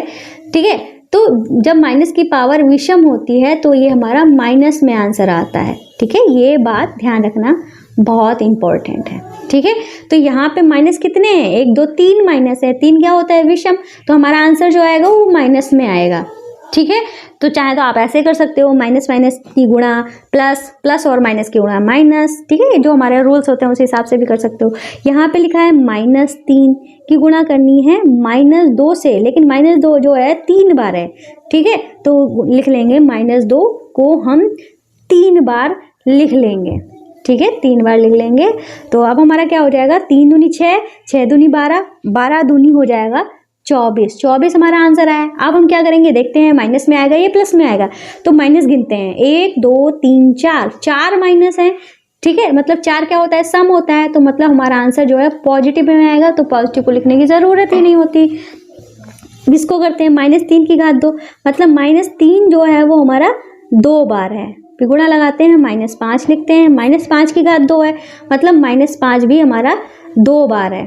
ठीक है। तो जब माइनस की पावर विषम होती है तो ये हमारा माइनस में आंसर आता है, ठीक है। ये बात ध्यान रखना बहुत इंपॉर्टेंट है, ठीक है। तो यहाँ पे माइनस कितने हैं, 1 2 3 माइनस है, 3 क्या होता है विषम, तो हमारा आंसर जो आएगा वो माइनस में आएगा, ठीक है। तो चाहे तो आप ऐसे कर सकते हो, माइनस माइनस की गुणा प्लस, प्लस और माइनस की गुणा माइनस, ठीक है। जो हमारे रूल्स होते हैं उस हिसाब से भी कर सकते हो। यहाँ पे लिखा है -3 की गुणा करनी है -2 से, लेकिन -2 जो है 3 बार है, ठीक है। तो लिख लेंगे -2 को हम 3 बार लिख लेंगे, ठीक है, 3 बार लिख लेंगे। तो अब हमारा क्या हो जाएगा, 3 दूनी 6, 6 दूनी 12, 12 दूनी हो जाएगा 24, 24 हमारा आंसर आया। अब हम क्या करेंगे, देखते हैं माइनस में आएगा या प्लस में आएगा। तो माइनस गिनते हैं, 1 2 3 4, 4 माइनस है, ठीक है। मतलब 4 क्या होता है, सम होता है, तो मतलब हमारा आंसर जो है पॉजिटिव में आएगा। तो पॉजिटिव को लिखने की ज़रूरत ही नहीं होती। इसको करते हैं -3 की घात 2, मतलब -3 जो है वो हमारा 2 बार है। फिर गुणा लगाते हैं, -5 लिखते हैं, -5 की घात 2 है, मतलब -5 भी हमारा 2 बार है,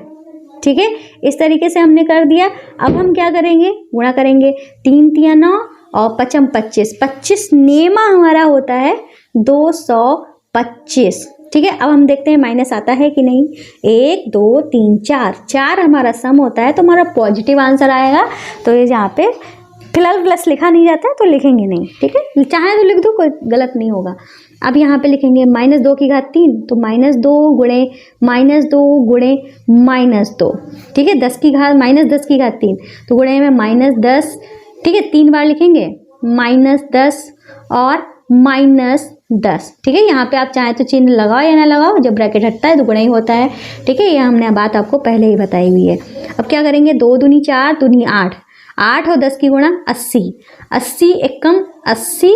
ठीक है। इस तरीके से हमने कर दिया। अब हम क्या करेंगे, गुणा करेंगे, 3 तिया 9 और 5 25, 25 नेमा हमारा होता है 225, ठीक है। अब हम देखते हैं माइनस आता है कि नहीं। 1 2 3 4, 4 हमारा सम होता है तो हमारा पॉजिटिव आंसर आएगा। तो ये यहाँ पे फिलहाल प्लस लिखा नहीं जाता है तो लिखेंगे नहीं, ठीक है। चाहे तो लिख दो, कोई गलत नहीं होगा। अब यहाँ पे लिखेंगे -2 की घात 3, तो -2 गुणे -2 गुणे -2, ठीक है। 10 की घात -10 की घात 3, तो गुणे में -10, ठीक है। 3 बार लिखेंगे -10 और -10, ठीक है। यहाँ पे आप चाहें तो चिन्ह लगाओ या ना लगाओ, जब ब्रैकेट हटता है तो गुणा ही होता है, ठीक है। ये हमने बात आपको पहले ही बताई हुई है। अब क्या करेंगे, 2 दूनी 4, दूनी 8, 8 और 10 की गुणा 80, 80 एकम 80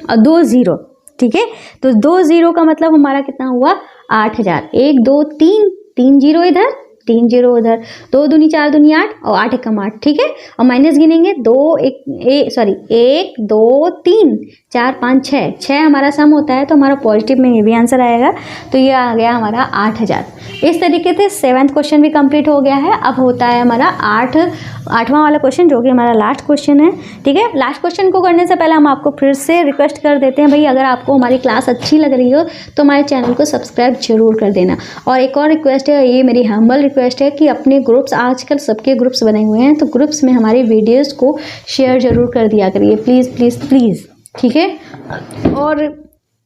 और 2 0, ठीक है। तो 2 0 का मतलब हमारा कितना हुआ, 8000। 1 2 3, 3 0 इधर, 3 0 उधर, 2 दूनी 4 दूनी 8 और 8 एकम 8, ठीक है। और माइनस गिनेंगे 1 2 3 4 5 6, 6 हमारा सम होता है, तो हमारा पॉजिटिव में ये भी आंसर आएगा। तो ये आ गया हमारा 8000। इस तरीके से 7वां क्वेश्चन भी कंप्लीट हो गया है। अब होता है हमारा 8वां वाला क्वेश्चन, जो कि हमारा लास्ट क्वेश्चन है, ठीक है। लास्ट क्वेश्चन को करने से पहले हम आपको फिर से रिक्वेस्ट कर देते हैं, भाई अगर आपको हमारी क्लास अच्छी लग रही हो तो हमारे चैनल को सब्सक्राइब जरूर कर देना। और एक और रिक्वेस्ट है, ये मेरी हम्बल रिक्वेस्ट है कि अपने ग्रुप्स, आजकल सबके ग्रुप्स बने हुए हैं, तो ग्रुप्स में हमारी वीडियोस को शेयर जरूर कर दिया करिए, प्लीज़ प्लीज़ प्लीज़, ठीक है। और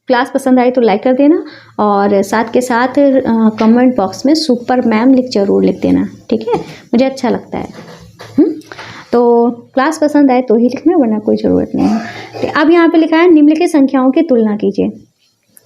क्लास पसंद आई तो लाइक कर देना, और साथ के साथ कमेंट बॉक्स में सुपर मैम जरूर लिख देना, ठीक है। मुझे अच्छा लगता है। तो क्लास पसंद आए तो ही लिखना, वरना कोई ज़रूरत नहीं है। अब यहाँ पे लिखा है निम्नलिखित संख्याओं की तुलना कीजिए।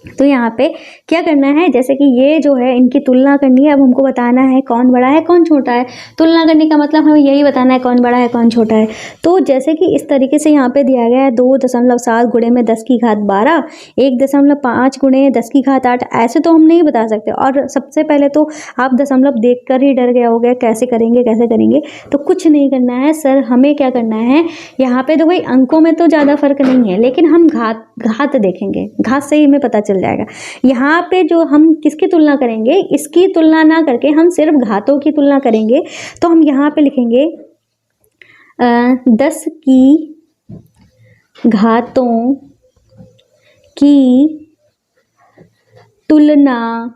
तो यहाँ पे क्या करना है, जैसे कि ये जो है इनकी तुलना करनी है। अब हमको बताना है कौन बड़ा है कौन छोटा है। तुलना करने का मतलब हमें यही बताना है कौन बड़ा है कौन छोटा है। तो जैसे कि इस तरीके से यहाँ पे दिया गया है 2.7 गुणे में 10 की घात 12, 1.5 गुणे 10 की घात 8, ऐसे तो हम नहीं बता सकते। और सबसे पहले तो आप दशमलव देख कर ही डर गया हो गया, कैसे करेंगे कैसे करेंगे। तो कुछ नहीं करना है सर, हमें क्या करना है, यहाँ पे तो भाई अंकों में तो ज़्यादा फर्क नहीं है, लेकिन हम घात देखेंगे, घात से ही हमें पता चल जाएगा। यहाँ पे जो हम किसकी तुलना करेंगे, इसकी तुलना ना करके हम सिर्फ घातों की तुलना करेंगे। तो हम यहाँ पे लिखेंगे 10 की घातों की तुलना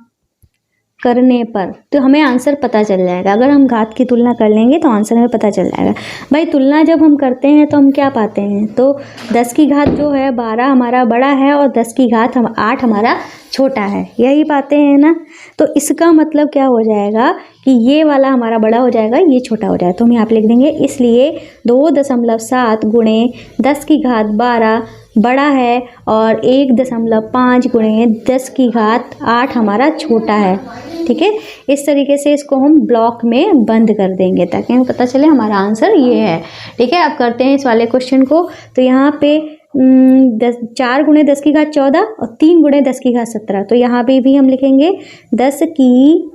करने पर, तो हमें आंसर पता चल जाएगा। अगर हम घात की तुलना कर लेंगे तो आंसर हमें पता चल जाएगा। भाई तुलना जब हम करते हैं तो हम क्या पाते हैं, तो 10 की घात जो है 12 हमारा बड़ा है और 10 की घात 8 हमारा छोटा है, यही पाते हैं ना। तो इसका मतलब क्या हो जाएगा कि ये वाला हमारा बड़ा हो जाएगा, ये छोटा हो जाएगा। तो हम यहाँ पे लिख देंगे, इसलिए 2.7 गुणे 10 की घात 12 बड़ा है और 1.5 गुणे 10 की घात 8 हमारा छोटा है, ठीक है। इस तरीके से इसको हम ब्लॉक में बंद कर देंगे ताकि हमें पता चले हमारा आंसर ये है, ठीक है। अब करते हैं इस वाले क्वेश्चन को। तो यहाँ पे 4 गुणे 10 की घात 14 और 3 गुणे 10 की घात 17। तो यहाँ पे भी हम लिखेंगे 10 की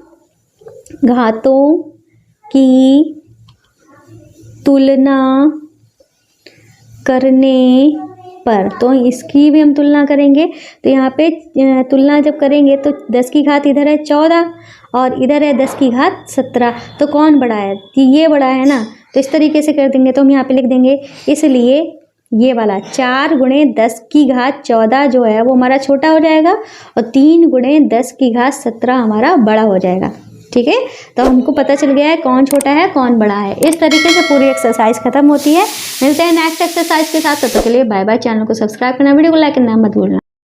घातों की तुलना करने पर, तो इसकी भी हम तुलना करेंगे। तो यहाँ पे तुलना जब करेंगे तो 10 की घात इधर है 14 और इधर है 10 की घात 17, तो कौन बड़ा है, कि ये बड़ा है ना। तो इस तरीके से कर देंगे। तो हम यहाँ पे लिख देंगे, इसलिए ये वाला 4 गुणे 10 की घात 14 जो है वो हमारा छोटा हो जाएगा और 3 गुणे 10 की घात 17 हमारा बड़ा हो जाएगा, ठीक है। तो हमको पता चल गया है कौन छोटा है कौन बड़ा है। इस तरीके से पूरी एक्सरसाइज खत्म होती है। मिलते हैं नेक्स्ट एक्सरसाइज के साथ, तब तक के लिए बाय बाय। चैनल को सब्सक्राइब करना, वीडियो को लाइक करना मत भूलना।